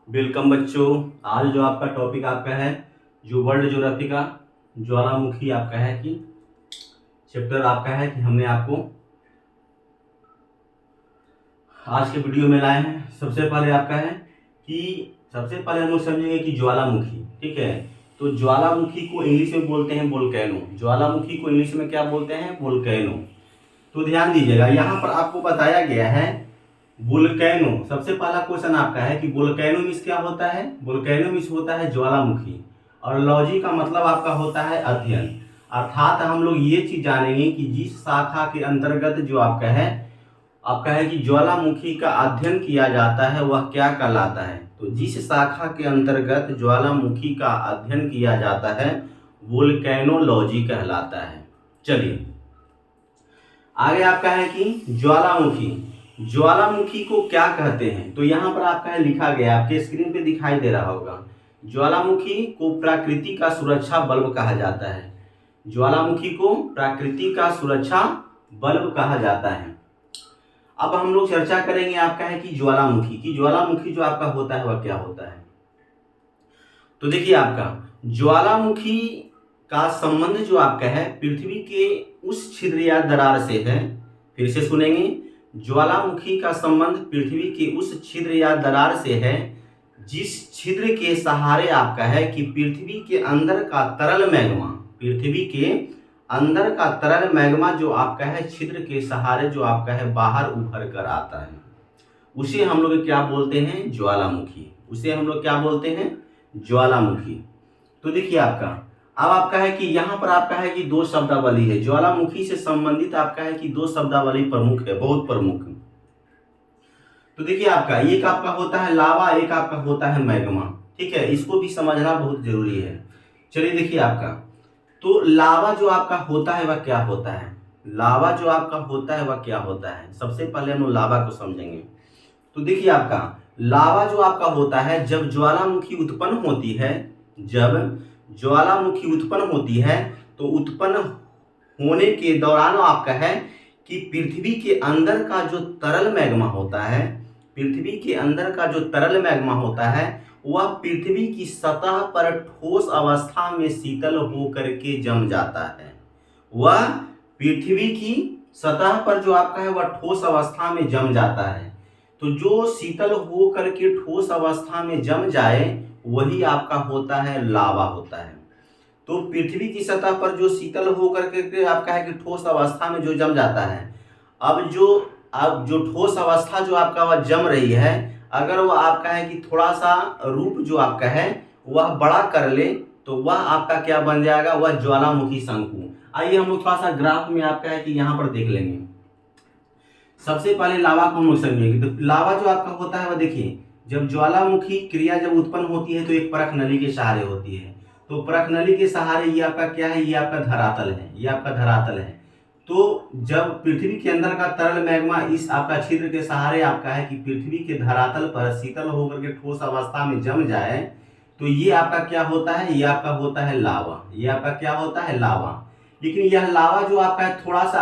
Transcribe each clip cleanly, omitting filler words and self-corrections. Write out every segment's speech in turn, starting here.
Welcome बच्चों। आज जो आपका टॉपिक आपका है जो वर्ल्ड ज्योग्राफी का ज्वालामुखी आपका है कि चैप्टर आपका है कि हमने आपको आज के वीडियो में लाए हैं। सबसे पहले आपका है कि सबसे पहले हम लोग समझेंगे कि ज्वालामुखी, ठीक है। तो ज्वालामुखी को इंग्लिश में बोलते हैं वोल्केनो। ज्वालामुखी को इंग्लिश में क्या बोलते हैं? वोल्केनो। तो ध्यान दीजिएगा, यहाँ पर आपको बताया गया है वोल्केनो। सबसे पहला क्वेश्चन आपका है कि वोल्केनो मीन्स क्या होता है? वोल्केनो मीन्स होता है ज्वालामुखी, और लॉजी का मतलब आपका होता है अध्ययन। अर्थात हम लोग ये चीज जानेंगे कि जिस शाखा के अंतर्गत जो आपका है कि ज्वालामुखी का अध्ययन किया जाता है वह क्या कहलाता है। तो जिस शाखा के अंतर्गत ज्वालामुखी का अध्ययन किया जाता है वोल्केनोलॉजी कहलाता है। चलिए आगे आपका है कि ज्वालामुखी, ज्वालामुखी को क्या कहते हैं। तो यहाँ पर आपका है लिखा गया, आपके स्क्रीन पे दिखाई दे रहा होगा। ज्वालामुखी को प्रकृति का सुरक्षा बल्ब कहा जाता है। ज्वालामुखी को प्रकृति का सुरक्षा बल्ब कहा जाता है। अब हम लोग चर्चा करेंगे आपका है कि ज्वालामुखी जो आपका होता है वह क्या होता है। तो देखिए आपका ज्वालामुखी का संबंध जो आपका है पृथ्वी के उस छिद्र या दरार से है। फिर से सुनेंगे, ज्वालामुखी का संबंध पृथ्वी के उस छिद्र या दरार से है जिस छिद्र के सहारे आपका है कि पृथ्वी के अंदर का तरल मैग्मा, पृथ्वी के अंदर का तरल मैग्मा जो आपका है छिद्र के सहारे जो आपका है बाहर उभर कर आता है, उसे हम लोग क्या बोलते हैं? ज्वालामुखी। उसे हम लोग क्या बोलते हैं? ज्वालामुखी। तो देखिए आपका अब आपका है कि यहाँ पर आपका है कि दो शब्दावली है ज्वालामुखी से संबंधित आपका है कि दो शब्दावली प्रमुख है, बहुत प्रमुख। तो देखिए आपका एक आपका होता है लावा, एक आपका होता है मैग्मा, ठीक है। इसको भी समझना बहुत जरूरी है। चलिए देखिए आपका, तो लावा जो आपका होता है वह क्या होता है? लावा जो आपका होता है वह क्या होता है? सबसे पहले हम लोग लावा को समझेंगे। तो देखिए आपका लावा जो आपका होता है जब ज्वालामुखी उत्पन्न होती है, जब ज्वालामुखी उत्पन्न होती है तो उत्पन्न होने के दौरान आपका है कि पृथ्वी के अंदर का जो तरल मैग्मा होता है, पृथ्वी के अंदर का जो तरल मैग्मा होता है वह पृथ्वी की सतह पर ठोस अवस्था में शीतल होकर के जम जाता है। वह पृथ्वी की सतह पर जो आपका है वह ठोस अवस्था में जम जाता है। तो जो शीतल हो करके ठोस अवस्था में जम जाए वही आपका होता है लावा होता है। तो पृथ्वी की सतह पर जो शीतल हो करके आपका है कि ठोस अवस्था में जो जम जाता है, अब जो ठोस अवस्था जो आपका वह जम रही है, अगर वह आपका है कि थोड़ा सा रूप जो आपका है वह बड़ा कर ले तो वह आपका क्या बन जाएगा? वह ज्वालामुखी शंकु। आइए हम लोग थोड़ा सा ग्राफ में आपका है कि यहाँ पर देख लेंगे। सबसे पहले लावा को हम लोग समझेंगे। तो लावा जो आपका होता है वह देखिए, जब ज्वालामुखी क्रिया जब उत्पन्न होती है तो एक परख नली के सहारे होती है। तो परख नली के सहारे ये आपका क्या है? ये आपका धरातल है, ये आपका धरातल है। तो जब पृथ्वी के अंदर का तरल मैग्मा इस आपका छिद्र के सहारे आपका है कि पृथ्वी के धरातल पर शीतल होकर के ठोस अवस्था में जम जाए तो ये आपका क्या होता है? ये आपका होता है लावा। ये आपका क्या होता है? लावा। लेकिन यह लावा जो आपका है थोड़ा सा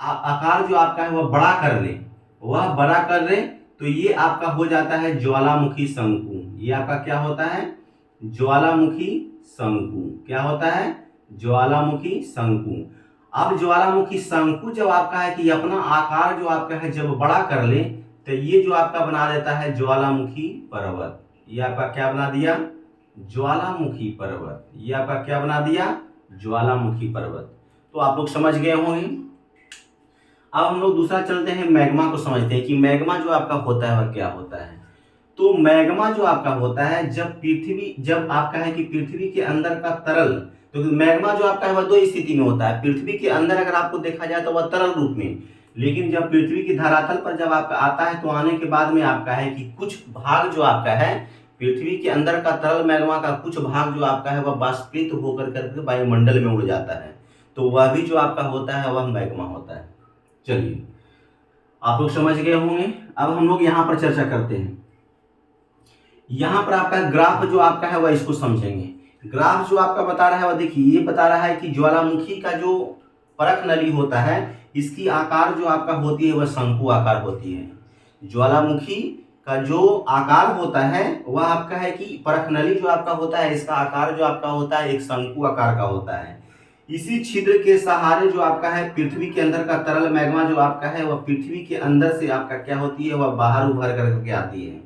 आकार जो आपका है वह बड़ा कर ले, वह बड़ा कर ले तो ये आपका हो जाता है ज्वालामुखी शंकु। ये आपका क्या होता है? ज्वालामुखी शंकु। क्या होता है? ज्वालामुखी शंकु। अब ज्वालामुखी शंकु जब आपका है कि अपना आकार जो आपका है जब बड़ा कर ले तो ये जो आपका बना देता है ज्वालामुखी पर्वत। ये आपका क्या बना दिया? ज्वालामुखी पर्वत। ये आपका क्या बना दिया? ज्वालामुखी पर्वत। तो आप लोग समझ गए होंगे। अब हम लोग दूसरा चलते हैं, मैग्मा को समझते हैं कि मैग्मा जो आपका होता है वह क्या होता है। तो मैग्मा जो आपका होता है जब आपका है कि पृथ्वी के अंदर का तरल, तो मैग्मा जो आपका है वह दो स्थिति में होता है। पृथ्वी के अंदर अगर आपको देखा जाए तो वह तरल रूप में, लेकिन जब पृथ्वी की धरातल पर जब आपका आता है तो आने के बाद में आपका है कि कुछ भाग जो आपका है पृथ्वी के अंदर का तरल मैग्मा का कुछ भाग जो आपका है वह बाष्पीत होकर करके वायुमंडल में उड़ जाता है। तो वह भी जो आपका होता है वह मैग्मा होता है। चलिए आप लोग समझ गए होंगे। अब हम लोग यहाँ पर चर्चा करते हैं। यहाँ पर आपका ग्राफ जो आपका है वह इसको समझेंगे। ग्राफ जो आपका बता रहा है वह देखिए, ये बता रहा है कि ज्वालामुखी का जो परख नली होता है इसकी आकार जो आपका होती है वह शंकु आकार होती है। ज्वालामुखी का जो आकार होता है वह आपका है कि परखनली जो आपका होता है, इसका आकार जो आपका होता है एक शंकु आकार का होता है। इसी छिद्र के सहारे जो आपका है पृथ्वी के अंदर का तरल मैग्मा जो आपका है वह पृथ्वी के अंदर से आपका क्या होती है, वह बाहर उभर करके आती है।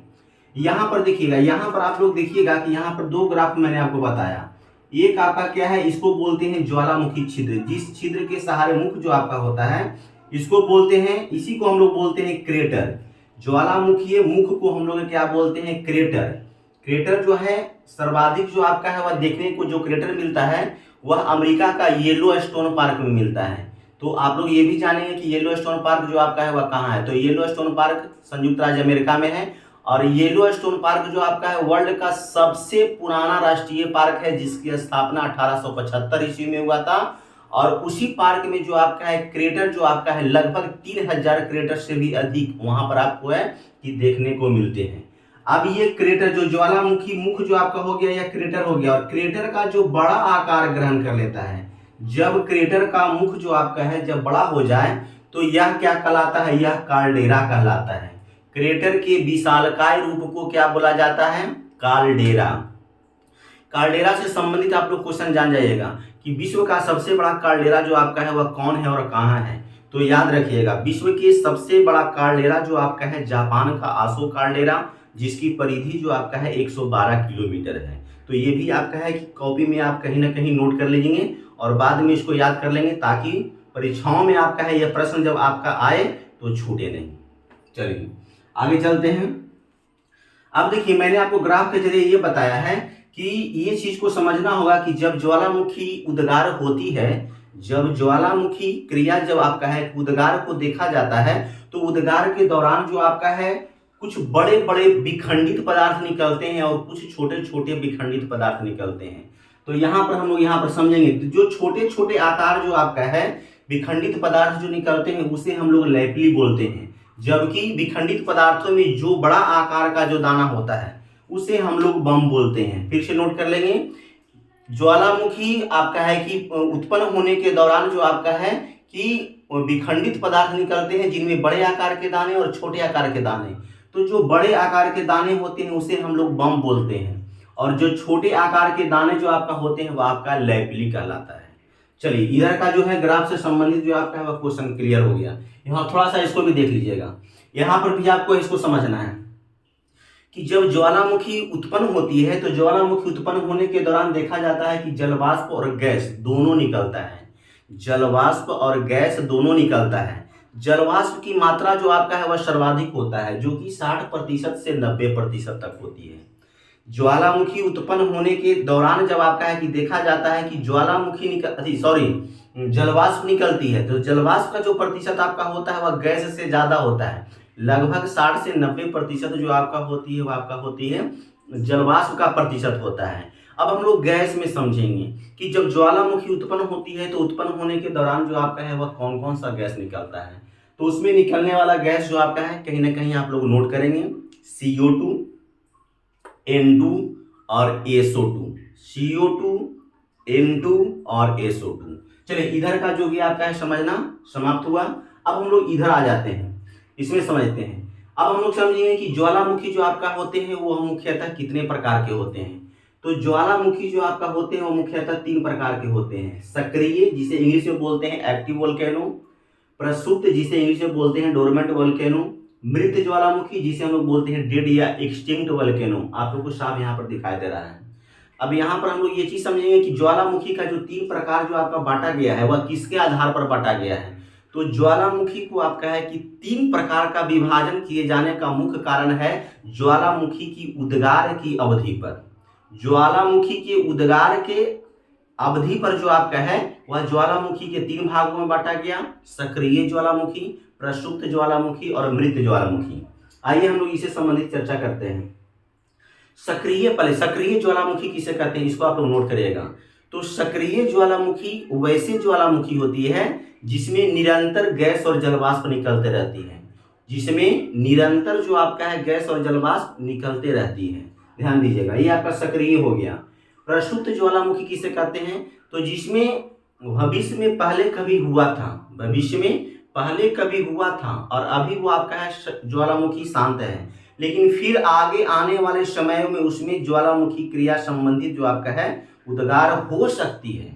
यहाँ पर देखिएगा, यहाँ पर आप लोग देखिएगा कि यहाँ पर दो ग्राफ मैंने आपको बताया। एक आपका क्या है, इसको बोलते हैं ज्वालामुखी छिद्र। जिस छिद्र के सहारे मुख जो आपका होता है इसको बोलते हैं, इसी को हम लोग बोलते हैं क्रेटर। ज्वालामुखी मुख को हम लोग क्या बोलते हैं, क्रेटर। क्रेटर जो है सर्वाधिक जो आपका है वह देखने को जो क्रेटर मिलता है वह अमेरिका का येलो स्टोन पार्क में मिलता है। तो आप लोग ये भी जानेंगे कि येलो स्टोन पार्क जो आपका है वह कहाँ है। तो येलो स्टोन पार्क संयुक्त राज्य अमेरिका में है। और येलो स्टोन पार्क जो आपका है वर्ल्ड का सबसे पुराना राष्ट्रीय पार्क है, जिसकी स्थापना 1875 ईस्वी में हुआ था। और उसी पार्क में जो आपका है क्रेटर जो आपका है लगभग 3000 क्रेटर से भी अधिक वहां पर आपको है कि देखने को मिलते हैं। अब ये क्रेटर जो ज्वालामुखी मुख जो आपका हो गया या क्रेटर हो गया, और क्रेटर का जो बड़ा आकार ग्रहण कर लेता है, जब क्रेटर का मुख जो आपका है जब बड़ा हो जाए तो यह क्या कहलाता है, यह काल्डेरा कहलाता है। क्रेटर के विशालकाय रूप को क्या बोला जाता है, काल्डेरा। काल्डेरा से संबंधित आप लोग क्वेश्चन जान जाइएगा कि विश्व का सबसे बड़ा काल्डेरा जो आपका है वह कौन है और कहाँ है। तो याद रखिएगा विश्व के सबसे बड़ा काल्डेरा जो आपका है जापान का आसो काल्डेरा, जिसकी परिधि जो आपका है 112 किलोमीटर है। तो ये भी आपका है कि कॉपी में आप कहीं ना कहीं नोट कर लीजिए और बाद में इसको याद कर लेंगे, ताकि परीक्षाओं में आपका है यह प्रश्न जब आपका आए तो छूटे नहीं। चलिए आगे चलते हैं। अब देखिए मैंने आपको ग्राफ के जरिए ये बताया है कि ये चीज को समझना होगा कि जब ज्वालामुखी उद्गार होती है, जब ज्वालामुखी क्रिया जब आपका है उद्गार को देखा जाता है, तो उद्गार के दौरान जो आपका है कुछ बड़े बड़े विखंडित पदार्थ निकलते हैं और कुछ छोटे छोटे विखंडित पदार्थ निकलते हैं। तो यहाँ पर हम लोग यहाँ पर समझेंगे जो छोटे छोटे आकार जो आपका है विखंडित पदार्थ जो निकलते हैं उसे हम लोग लैपली बोलते हैं, जबकि विखंडित पदार्थों में जो बड़ा आकार का जो दाना होता है उसे हम लोग बम बोलते हैं। फिर से नोट कर लेंगे, ज्वालामुखी आपका है कि उत्पन्न होने के दौरान जो आपका है कि विखंडित पदार्थ निकलते हैं जिनमें बड़े आकार के दाने और छोटे आकार के दाने। तो जो बड़े आकार के दाने होते हैं उसे हम लोग बम बोलते हैं, और जो छोटे आकार के दाने जो आपका होते हैं वह आपका लैपली कहलाता है। चलिए इधर का जो है ग्राफ से संबंधित जो आपका है वह क्वेश्चन क्लियर हो गया। यहाँ थोड़ा सा इसको भी देख लीजिएगा, यहाँ पर भी आपको इसको समझना है कि जब ज्वालामुखी उत्पन्न होती है तो ज्वालामुखी उत्पन्न होने के दौरान देखा जाता है कि जलवाष्प और गैस दोनों निकलता है। जलवाष्प और गैस दोनों निकलता है। जलवाष्प की मात्रा जो आपका है वह सर्वाधिक होता है, जो कि 60% से 90% तक होती है। ज्वालामुखी उत्पन्न होने के दौरान जब आपका है कि देखा जाता है कि जलवाष्प निकलती है, तो जलवाष्प का जो प्रतिशत आपका होता है वह गैस से ज्यादा होता है। लगभग 60 से 90% जो आपका होती है वह आपका होती है जलवाष्प का प्रतिशत होता है। अब हम लोग गैस में समझेंगे कि जब ज्वालामुखी उत्पन्न होती है तो उत्पन्न होने के दौरान जो आपका है वह कौन कौन सा गैस निकलता है। तो उसमें निकलने वाला गैस जो आपका है कहीं ना कहीं आप लोग नोट करेंगे, CO2, N2 और SO2। CO2, N2 और SO2। चलिए इधर का जो भी आपका है समझना समाप्त हुआ। अब हम लोग इधर आ जाते हैं, इसमें समझते हैं। अब हम लोग समझेंगे कि ज्वालामुखी जो आपका होते हैं वो मुख्यतः कितने प्रकार के होते हैं। तो ज्वालामुखी जो आपका होते हैं वो मुख्यतः 3 प्रकार के होते हैं। सक्रिय जिसे इंग्लिश में बोलते हैं एक्टिव वोल्केनो, प्रसुप्त जिसे इंग्लिश में बोलते हैं डोरमेंट वोल्केनो, मृत ज्वालामुखी जिसे हम लोग बोलते हैं डेड या एक्सटिंक्ट वोल्केनो। आप लोग को साफ यहाँ पर दिखाई दे रहा है। अब यहाँ पर हम लोग ये चीज समझेंगे कि ज्वालामुखी का जो 3 प्रकार जो आपका बांटा गया है वह किसके आधार पर बांटा गया है। तो ज्वालामुखी को आपका है कि 3 प्रकार का विभाजन किए जाने का मुख्य कारण है ज्वालामुखी की उद्गार की अवधि पर। ज्वालामुखी के उद्गार के अवधि पर जो आपका है वह ज्वालामुखी के 3 भागों में बांटा गया, सक्रिय ज्वालामुखी, प्रसुप्त ज्वालामुखी और मृत ज्वालामुखी। आइए हम लोग इसे संबंधित चर्चा करते हैं। सक्रिय ज्वालामुखी किसे कहते हैं इसको आप लोग नोट करिएगा। तो सक्रिय ज्वालामुखी वैसे ज्वालामुखी होती है जिसमें निरंतर गैस और जलवाष्प निकलते रहती है, जिसमें निरंतर जो आपका है गैस और जलवाष्प निकलते रहती है। ध्यान दीजिएगा, ये आपका सक्रिय हो गया। प्रसुप्त ज्वालामुखी किसे कहते हैं, तो जिसमें भविष्य में पहले कभी हुआ था, भविष्य में पहले कभी हुआ था और अभी वो आपका है ज्वालामुखी शांत है। लेकिन फिर आगे आने वाले समयों में उसमें ज्वालामुखी क्रिया संबंधित जो आपका है उद्गार हो सकती है।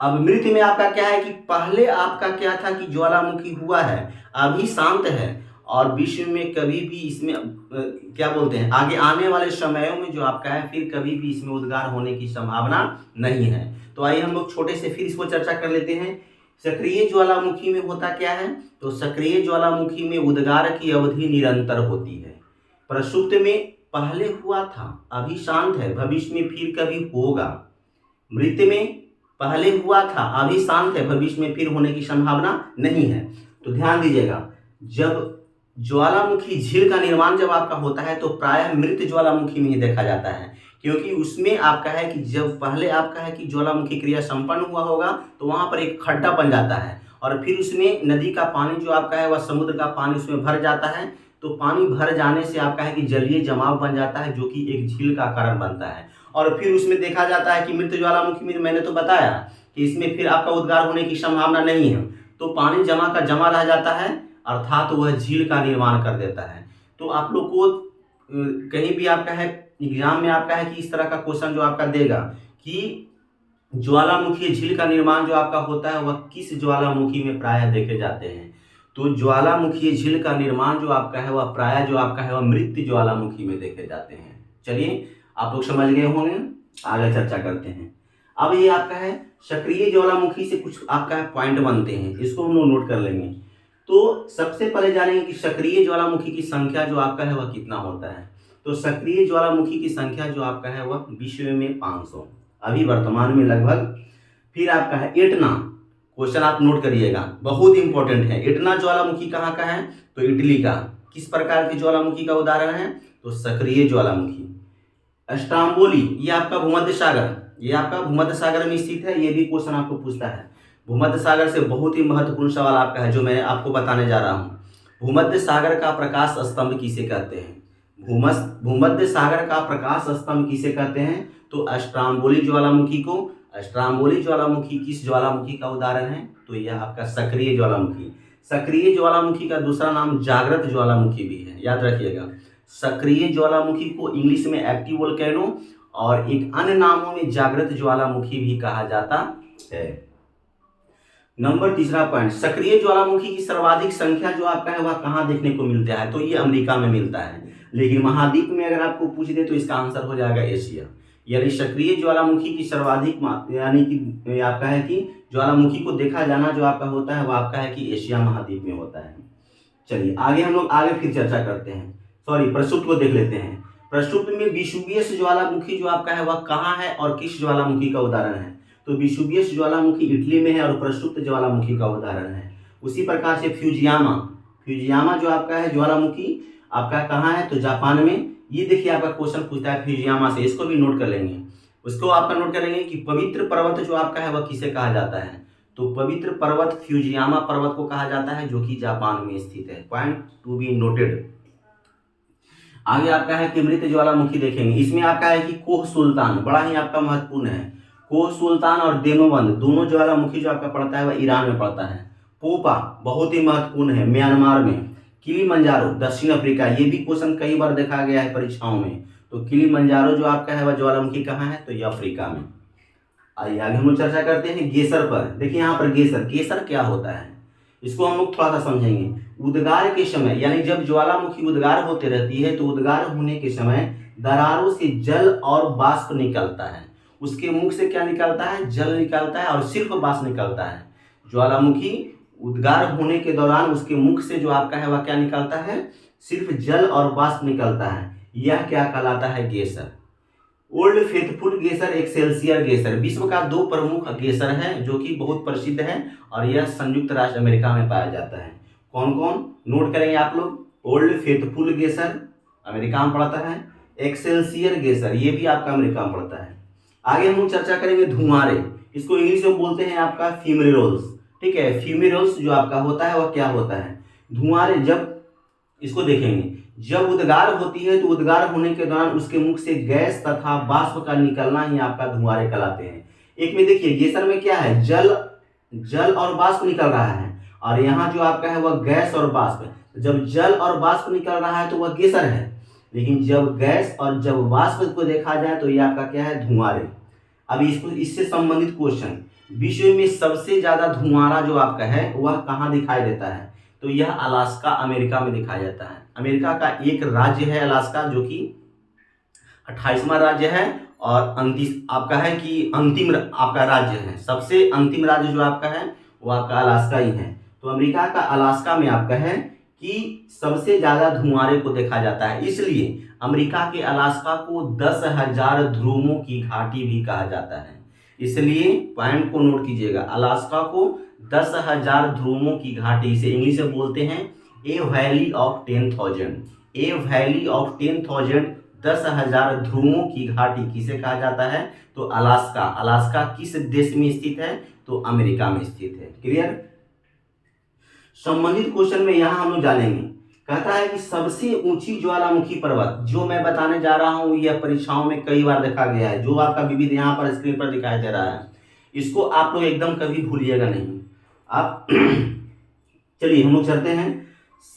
अब मृत में आपका क्या है कि पहले आपका क्या था कि ज्वालामुखी हुआ है, अभी शांत है, और विश्व में कभी भी इसमें क्या बोलते हैं आगे आने वाले समयों में जो आपका है फिर कभी भी इसमें उद्गार होने की संभावना नहीं है। तो आइए हम लोग छोटे से फिर इसको चर्चा कर लेते हैं। सक्रिय ज्वालामुखी में होता क्या है, तो सक्रिय ज्वालामुखी में उद्गार की अवधि निरंतर होती है। प्रसुप्त में पहले हुआ था, अभी शांत है, भविष्य में फिर कभी होगा। मृत में पहले हुआ था, अभी शांत है, भविष्य में फिर होने की संभावना नहीं है। तो ध्यान दीजिएगा, जब ज्वालामुखी झील का निर्माण जब आपका होता है तो प्रायः मृत ज्वालामुखी में ही देखा जाता है, क्योंकि उसमें आपका है कि जब पहले आपका है कि ज्वालामुखी क्रिया संपन्न हुआ होगा तो वहां पर एक खड्डा बन जाता है, और फिर उसमें नदी का पानी जो आपका है वह समुद्र का पानी उसमें भर जाता है। तो पानी भर जाने से आपका है कि जलीय जमाव बन जाता है, जो कि एक झील का कारण बनता है। और फिर उसमें देखा जाता है कि मृत ज्वालामुखी में मैंने तो बताया कि इसमें फिर आपका उद्गार होने की संभावना नहीं है, तो पानी जमा का जमा रह जाता है, अर्थात तो वह झील का निर्माण कर देता है। तो आप लोग को कहीं भी आपका है एग्जाम में आपका है कि इस तरह का क्वेश्चन जो आपका देगा कि ज्वालामुखी झील का निर्माण जो आपका होता है वह किस ज्वालामुखी में प्रायः देखे जाते हैं, तो ज्वालामुखी झील का निर्माण जो आपका है वह प्रायः जो आपका है वह मृत ज्वालामुखी में देखे जाते हैं। चलिए आप लोग समझ गए होंगे, आगे चर्चा करते हैं। अब ये आपका है सक्रिय ज्वालामुखी से कुछ आपका है पॉइंट बनते हैं, इसको हम लोग नोट कर लेंगे। तो सबसे पहले जानेंगे कि सक्रिय ज्वालामुखी की संख्या जो आपका है वह कितना होता है। तो सक्रिय ज्वालामुखी की संख्या जो आपका है वह विश्व में 500 अभी वर्तमान में लगभग। फिर आपका है एटना, क्वेश्चन आप नोट करिएगा, बहुत इंपॉर्टेंट है। एटना ज्वालामुखी कहाँ का है, तो इटली का। किस प्रकार की ज्वालामुखी का उदाहरण है, तो सक्रिय ज्वालामुखी। स्ट्राम्बोली ये आपका भूमध्य सागर, ये आपका भूमध्य सागर में स्थित है, ये भी क्वेश्चन आपको पूछता है। भूमध्य सागर से बहुत ही महत्वपूर्ण सवाल आपका है जो मैं आपको बताने जा रहा हूँ। भूमध्य सागर का प्रकाश स्तंभ किसे कहते हैं, भूमध्य सागर का प्रकाश स्तंभ किसे कहते हैं, तो स्ट्राम्बोली ज्वालामुखी को। स्ट्राम्बोली ज्वालामुखी किस ज्वालामुखी का उदाहरण है, तो यह आपका सक्रिय ज्वालामुखी। सक्रिय ज्वालामुखी का दूसरा नाम जागृत ज्वालामुखी भी है, याद रखिएगा। सक्रिय ज्वालामुखी को इंग्लिश में एक्टिव वोल्केनो और एक अन्य नामों में जागृत ज्वालामुखी भी कहा जाता है। नंबर तीसरा पॉइंट, सक्रिय ज्वालामुखी की सर्वाधिक संख्या जो आपका है वह कहाँ देखने को मिलता है, तो ये अमेरिका में मिलता है। लेकिन महाद्वीप में अगर आपको पूछ दे तो इसका आंसर हो जाएगा एशिया। यानी सक्रिय ज्वालामुखी की सर्वाधिक यानी कि आपका है कि ज्वालामुखी को देखा जाना जो आपका होता है वह आपका है कि एशिया महाद्वीप में होता है। चलिए आगे हम लोग आगे फिर चर्चा करते हैं। प्रसुप्त को देख लेते हैं। प्रसुप्त में विषुवियस ज्वालामुखी जो आपका है वह कहाँ है और किस ज्वालामुखी का उदाहरण है, तो विषुवियस ज्वालामुखी इटली में है और प्रसुप्त ज्वालामुखी का उदाहरण है। उसी प्रकार से फ्यूजियामा जो आपका है ज्वालामुखी आपका कहाँ है, तो जापान में। ये देखिए आपका क्वेश्चन पूछता है फ्यूजियामा से, इसको भी नोट कर लेंगे। उसको आपका नोट करेंगे कि पवित्र पर्वत जो आपका है वह किसे कहा जाता है, तो पवित्र पर्वत फ्यूजियामा पर्वत को कहा जाता है, जो कि जापान में स्थित है। Point to be noted. आगे आपका है कि मृत ज्वालामुखी देखेंगे। इसमें आपका है कि कोह सुल्तान बड़ा ही आपका महत्वपूर्ण है। कोह सुल्तान और देनोबंद दोनों ज्वालामुखी जो आपका पड़ता है वह ईरान में पड़ता है। पोपा बहुत ही महत्वपूर्ण है, म्यांमार में। किलिमंजारो दक्षिण अफ्रीका, ये भी क्वेश्चन कई बार देखा गया है परीक्षाओं में। तो किलिमंजारो जो आपका है वह ज्वालामुखी कहाँ है, तो ये अफ्रीका में। आइए आगे हम लोग चर्चा करते हैं गेसर पर। देखिए यहाँ पर गेसर क्या होता है, इसको हम लोग थोड़ा सा समझेंगे। उद्गार के समय यानी जब ज्वालामुखी उद्गार होते रहती है तो उद्गार होने के समय दरारों से जल और वाष्प निकलता है। उसके मुख से क्या निकलता है, जल निकलता है और सिर्फ वाष्प निकलता है। ज्वालामुखी उद्गार होने के दौरान उसके मुख से जो आपका है वह क्या निकलता है, सिर्फ जल और वाष्प निकलता है। यह क्या कहलाता है, गेसर। ओल्ड फेथफुल गेसर, एक्सेल्सियर गेसर, विश्व का 2 प्रमुख गेसर है जो कि बहुत प्रसिद्ध है और यह संयुक्त राष्ट्र अमेरिका में पाया जाता है। कौन कौन नोट करेंगे आप लोग, ओल्ड फेथफुल गेसर अमेरिका में पड़ता है, एक्सेल्सियर गेसर ये भी आपका अमेरिका में पड़ता है। आगे हम लोग चर्चा करेंगे धुआंरे, इसको इंग्लिश में बोलते हैं आपका फ्यूमेरोल्स। ठीक है, फ्यूमेरोल्स जो आपका होता है वह क्या होता है, धुआंरे। जब इसको देखेंगे, जब उद्गार होती है तो उद्गार होने के दौरान उसके मुख से गैस तथा वाष्प का निकलना ही आपका धुआंरे कहलाते हैं। एक में देखिए गेसर में क्या है, जल और वाष्प निकल रहा है और यहाँ जो आपका है वह गैस और वाष्प। जब जल और वाष्प निकल रहा है तो वह केसर है, लेकिन जब गैस और जब वाष्प को देखा जाए तो ये आपका क्या है, धुआंरे। अब इसको इससे संबंधित क्वेश्चन, विश्व में सबसे ज्यादा धुआंरा जो आपका है वह कहाँ दिखाई देता है, तो यह अलास्का अमेरिका में दिखाया जाता है। अमेरिका का एक राज्य है अलास्का, जो कि 28वां राज्य है और आपका है कि अंतिम आपका राज्य है। सबसे अंतिम राज्य जो आपका है वो आपका अलास्का ही है। तो अमेरिका का अलास्का में आपका है कि सबसे ज्यादा धुआंरे को देखा जाता है, इसलिए अमेरिका के अलास्का को 10,000 ध्रुवों की घाटी भी कहा जाता है। इसलिए पॉइंट को नोट कीजिएगा, अलास्का को 10,000 ध्रुवों की घाटी, इसे इंग्लिश में बोलते हैं a valley of 10,000। A valley of 10,000, 10,000 ध्रुवों की घाटी किसे कहा जाता है, तो अलास्का। अलास्का किस देश में स्थित है, तो अमेरिका में स्थित है। क्लियर। संबंधित क्वेश्चन में यहां हम लोग जानेंगे, कहता है कि सबसे ऊंची ज्वालामुखी पर्वत, जो मैं बताने जा रहा हूं यह परीक्षाओं में कई बार देखा गया है, जो आपका विविध यहाँ पर स्क्रीन पर दिखाई दे रहा है, इसको आप लोग एकदम कभी भूलिएगा नहीं आप। चलिए हम लोग चलते हैं,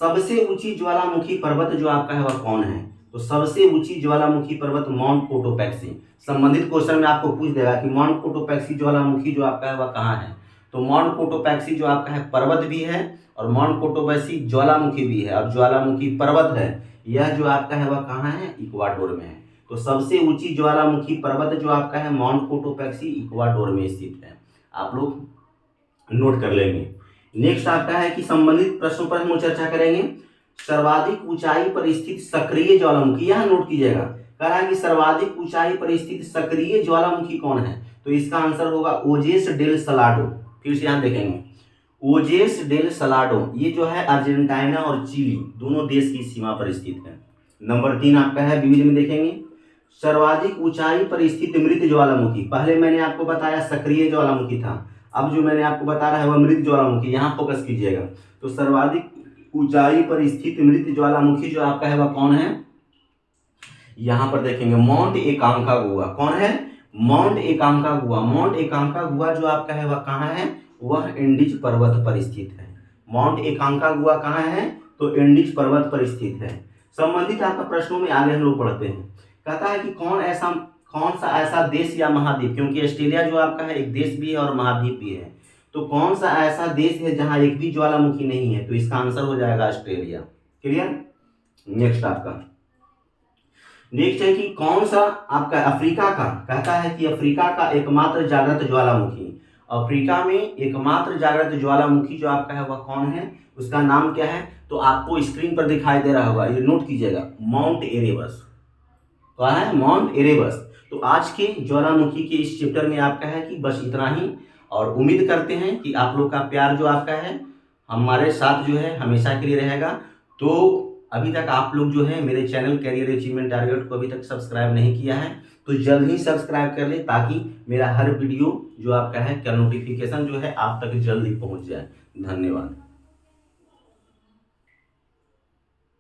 सबसे ऊंची ज्वालामुखी पर्वत जो आपका है वह कौन है, तो सबसे ऊंची ज्वालामुखी पर्वत माउंट कोटोपैक्सी। संबंधित क्वेश्चन में आपको पूछ देगा कि माउंट कोटोपैक्सी ज्वालामुखी जो आपका है वह कहाँ है, तो माउंट कोटोपैक्सी जो आपका है पर्वत भी है और माउंट कोटोपैक्सी ज्वालामुखी भी है, और ज्वालामुखी पर्वत है, यह जो आपका है वह कहाँ है, इक्वाडोर में है। तो सबसे ऊंची ज्वालामुखी पर्वत जो आपका है माउंट कोटोपैक्सी इक्वाडोर में स्थित है, आप लोग नोट कर लेंगे। नेक्स्ट आपका है कि संबंधित प्रश्नों पर हम चर्चा करेंगे। सर्वाधिक ऊंचाई पर स्थित सक्रिय ज्वालामुखी, यहां नोट कीजिएगा, कह रहा है कि सर्वाधिक ऊंचाई पर स्थित सक्रिय ज्वालामुखी कौन है, तो इसका आंसर होगा ओजेस डेल सलाडो। फिर से यहां देखेंगे, ओजेस डेल सलाडो, ये जो है अर्जेंटीना और चिली दोनों देश की सीमा पर स्थित है। नंबर 3 आपका है विविध में देखेंगे, सर्वाधिक ऊंचाई पर स्थित मृत ज्वालामुखी। पहले मैंने आपको बताया सक्रिय ज्वालामुखी था, अब जो मैंने आपको बता रहा है वह मृत ज्वालामुखी, यहाँ फोकस कीजिएगा। तो सर्वाधिक ऊंचाई पर स्थित मृत ज्वालामुखी जो आपका है वह कौन है, यहां पर देखेंगे माउंट एकांकागुआ। कौन है, माउंट एकांकागुआ। माउंट एकांकागुआ जो आपका है वह कहाँ है, वह एंडीज पर्वत पर स्थित है। माउंट एकांकागुआ कहाँ है, तो एंडीज पर्वत पर स्थित है। संबंधित आपका प्रश्नों में आगे हम लोग पढ़ते हैं, कहता है कि कौन सा ऐसा देश या महाद्वीप, क्योंकि ऑस्ट्रेलिया जो आपका है एक देश भी है और महाद्वीप भी है, तो कौन सा ऐसा देश है जहां एक भी ज्वालामुखी नहीं है, तो इसका आंसर हो जाएगा ऑस्ट्रेलिया। क्लियर। नेक्स्ट नेक्स्ट है कि कौन सा आपका अफ्रीका का, कहता है कि अफ्रीका का एकमात्र जागृत ज्वालामुखी, अफ्रीका में एकमात्र जागृत ज्वालामुखी जो आपका है वह कौन है, उसका नाम क्या है, तो आपको स्क्रीन पर दिखाई दे रहा होगा, ये नोट कीजिएगा, माउंट एरेबस। क्या है, माउंट एरेबस। तो आज के ज्वालामुखी के इस चैप्टर में आपका है कि बस इतना ही, और उम्मीद करते हैं कि आप लोग का प्यार जो आपका है हमारे साथ जो है हमेशा के लिए रहेगा। तो अभी तक आप लोग जो है मेरे चैनल कैरियर अचीवमेंट टारगेट को अभी तक सब्सक्राइब नहीं किया है तो जल्द ही सब्सक्राइब कर ले, ताकि मेरा हर वीडियो जो आपका है क्या नोटिफिकेशन जो है आप तक जल्द ही पहुंच जाए। धन्यवाद।